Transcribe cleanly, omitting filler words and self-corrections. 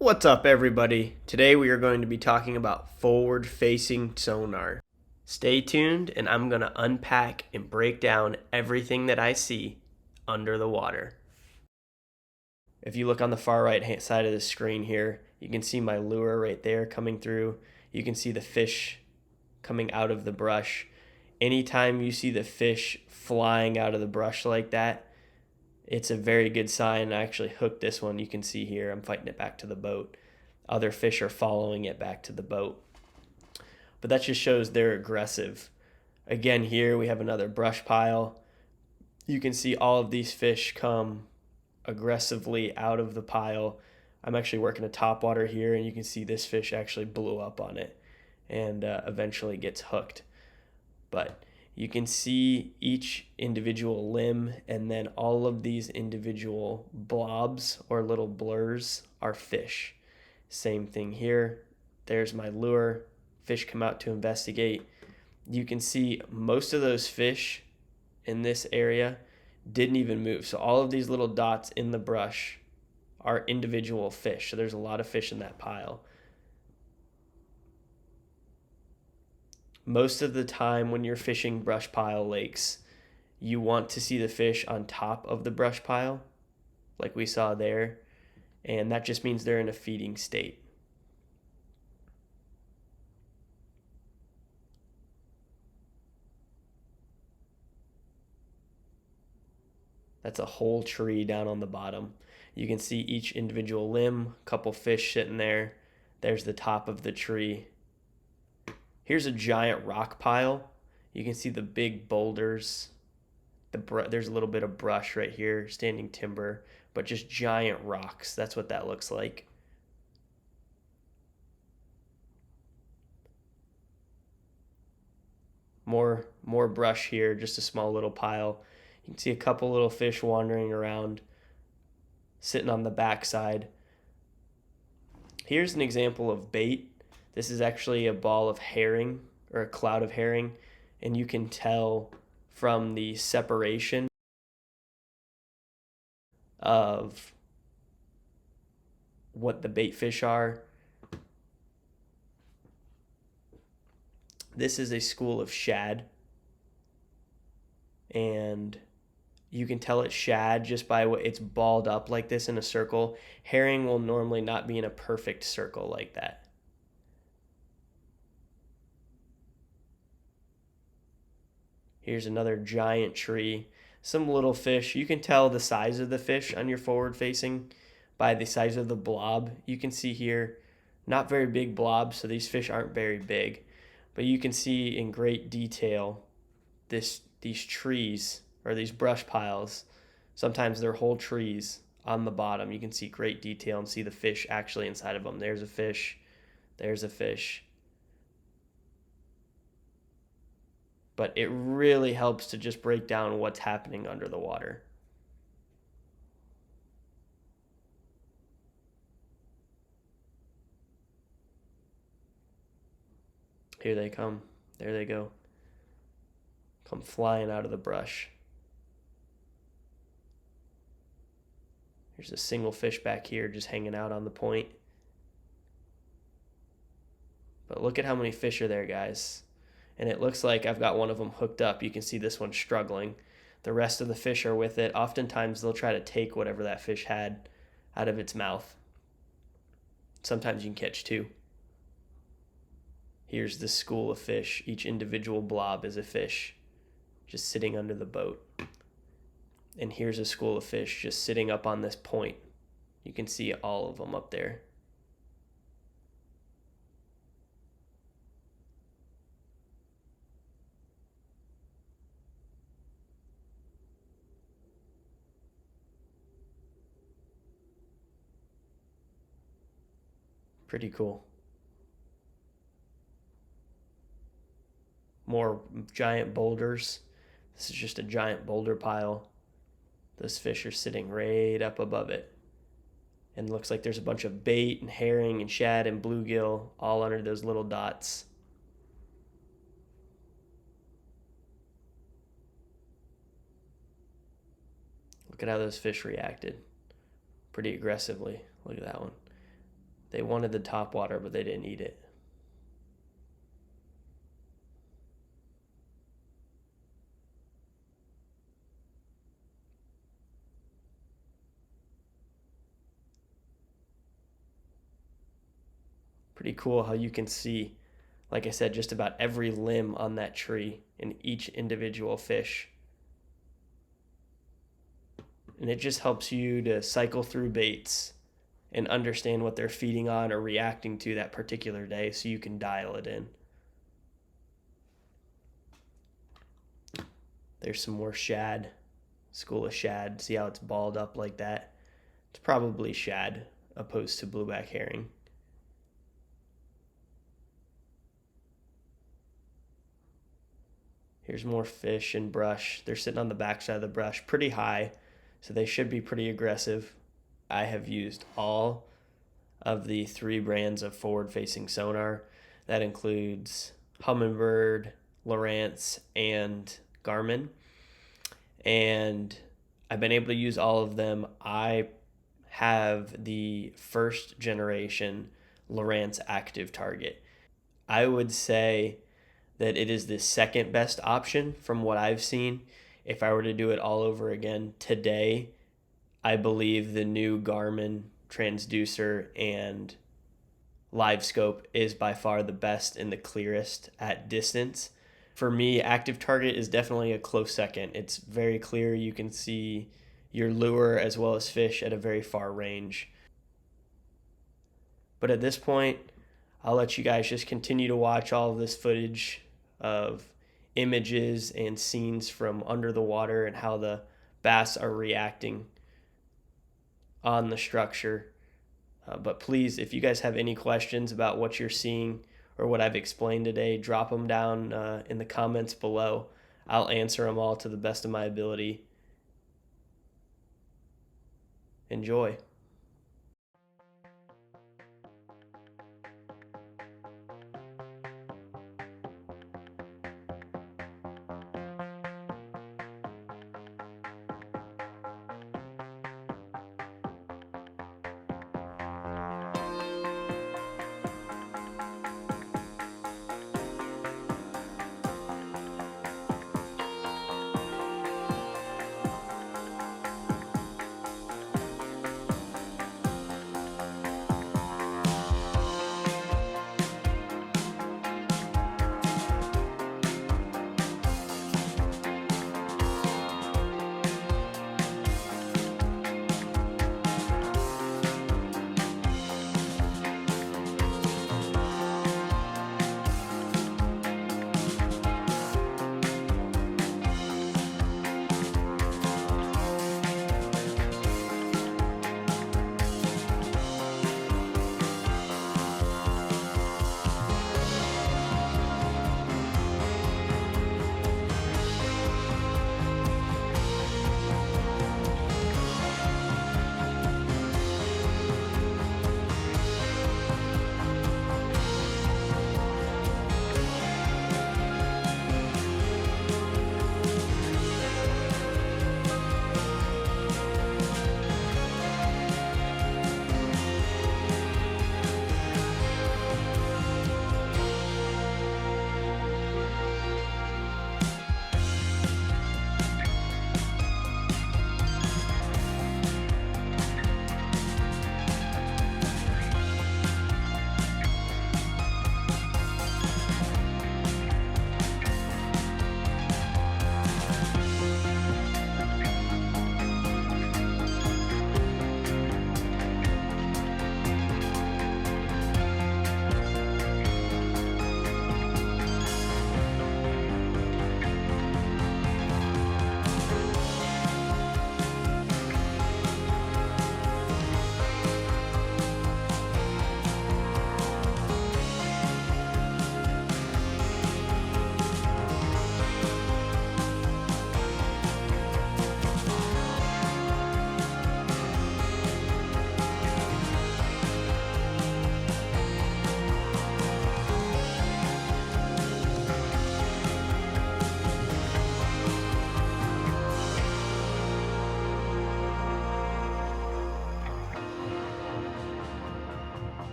What's up, everybody? Today we are going to be talking about forward-facing sonar. Stay tuned, and I'm going to unpack and break down everything that I see under the water. If you look on the far right side of the screen here, you can see my lure right there coming through. You can see the fish coming out of the brush. Anytime you see the fish flying out of the brush like that, it's a very good sign. I actually hooked this one. You can see here, I'm fighting it back to the boat. Other fish are following it back to the boat. But that just shows they're aggressive. Again, here we have another brush pile. You can see all of these fish come aggressively out of the pile. I'm actually working a topwater here, and you can see this fish actually blew up on it and eventually gets hooked. But you can see each individual limb, and then all of these individual blobs or little blurs are fish. Same thing here. There's my lure. Fish come out to investigate. You can see most of those fish in this area didn't even move. So all of these little dots in the brush are individual fish. So there's a lot of fish in that pile. Most of the time when you're fishing brush pile lakes, you want to see the fish on top of the brush pile, like we saw there, and that just means they're in a feeding state. That's a whole tree down on the bottom. You can see each individual limb, a couple fish sitting there. There's the top of the tree. Here's a giant rock pile. You can see the big boulders. There's a little bit of brush right here, standing timber, but just giant rocks. That's what that looks like. More brush here, just a small little pile. You can see a couple little fish wandering around, sitting on the backside. Here's an example of bait. This is actually a ball of herring, or a cloud of herring, and you can tell from the separation of what the bait fish are. This is a school of shad, and you can tell it's shad just by what it's balled up like this in a circle. Herring will normally not be in a perfect circle like that. Here's another giant tree. Some little fish. You can tell the size of the fish on your forward facing by the size of the blob. You can see here, not very big blobs, so these fish aren't very big. But you can see in great detail these trees or these brush piles. Sometimes they're whole trees on the bottom. You can see great detail and see the fish actually inside of them. There's a fish. There's a fish. But it really helps to just break down what's happening under the water. Here they come. There they go. Come flying out of the brush. There's a single fish back here just hanging out on the point. But look at how many fish are there, guys. And it looks like I've got one of them hooked up. You can see this one struggling. The rest of the fish are with it. Oftentimes they'll try to take whatever that fish had out of its mouth. Sometimes you can catch two. Here's the school of fish. Each individual blob is a fish just sitting under the boat. And here's a school of fish just sitting up on this point. You can see all of them up there. Pretty cool. More giant boulders. This is just a giant boulder pile. Those fish are sitting right up above it. And it looks like there's a bunch of bait and herring and shad and bluegill all under those little dots. Look at how those fish reacted. Pretty aggressively. Look at that one. They wanted the top water, but they didn't eat it. Pretty cool how you can see, like I said, just about every limb on that tree and each individual fish. And it just helps you to cycle through baits and understand what they're feeding on or reacting to that particular day so you can dial it in. There's some more shad, school of shad. See how it's balled up like that? It's probably shad opposed to blueback herring. Here's more fish and brush. They're sitting on the backside of the brush pretty high, so they should be pretty aggressive. I have used all of the 3 brands of forward-facing sonar. That includes Humminbird, Lowrance, and Garmin. And I've been able to use all of them. I have the first generation Lowrance active target. I would say that it is the second best option from what I've seen. If I were to do it all over again today, I believe the new Garmin transducer and live scope is by far the best and the clearest at distance. For me, active target is definitely a close second. It's very clear. You can see your lure as well as fish at a very far range. But at this point, I'll let you guys just continue to watch all of this footage of images and scenes from under the water and how the bass are reacting on the structure. But please, if you guys have any questions about what you're seeing or what I've explained today, drop them down in the comments below. I'll answer them all to the best of my ability. Enjoy.